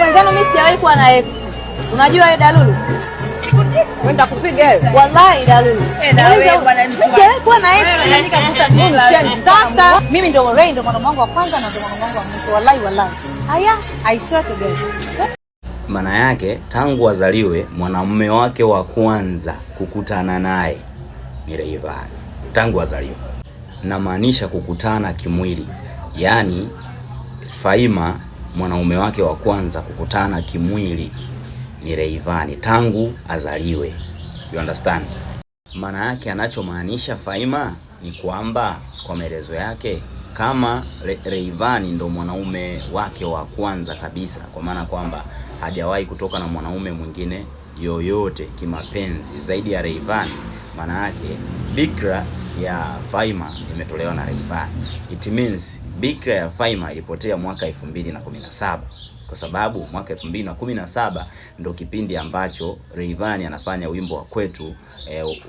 mwenzenu mimi sijawahi kuwa na ex. Unajua wewe Dalulu? Wenda kupiga wewe. Wallahi Dalulu. Wewe bwana ni sijawahi kuwa na ex. Unaandika kuta Sasa mimi ndio Ray ndio mwanamke wangu wa kwanza na ndio mwanamke wangu wa mwisho. Wallahi. Haya, I swear to God. Maana yake tangu azaliwe mwanamume wake wa kwanza kukutana naye ni Rayvanny. Tangu azaliwe. Namaanisha kukutana kimwili. Yaani Faima mwanaume wake wa kwanza kukutana kimwili ni Rayvanny tangu azaliwe. You understand? Maana yake anachomaanisha Faima ni kwamba kwa maelezo yake kama Rayvanny ndo mwanaume wake wa kwanza kabisa, kwa maana kwamba hajawahi kutoka na mwanaume mwingine yoyote kimapenzi zaidi ya Rayvanny. Maana yake bikra ya Faima imetolewa na Rayvanny. It means bikra ya Faima ilipotea mwaka 2017 kwa sababu mwaka 2017 ndo kipindi ambacho Rayvanny anafanya wimbo wa Kwetu.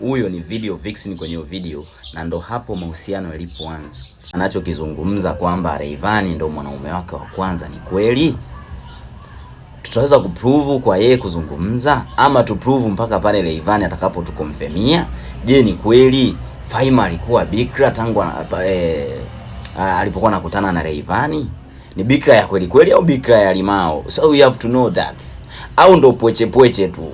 Huyo ni video vixen kwenye video, na ndo hapo mahusiano yalipoanza. Anachokizungumza kwamba Rayvanny ndo mwanaume wake wa kwanza ni kweli? Tutaweza kuprove kwa yeye kuzungumza ama tuprove mpaka pale Rayvanny atakapotukonfirmia? Je, ni kweli Faima alikuwa bikra tangu alipokuwa anakutana na Rayvanny? Ni bikra ya kweli kweli au bikra ya limao? So we have to know that. Au ndo pweche tu.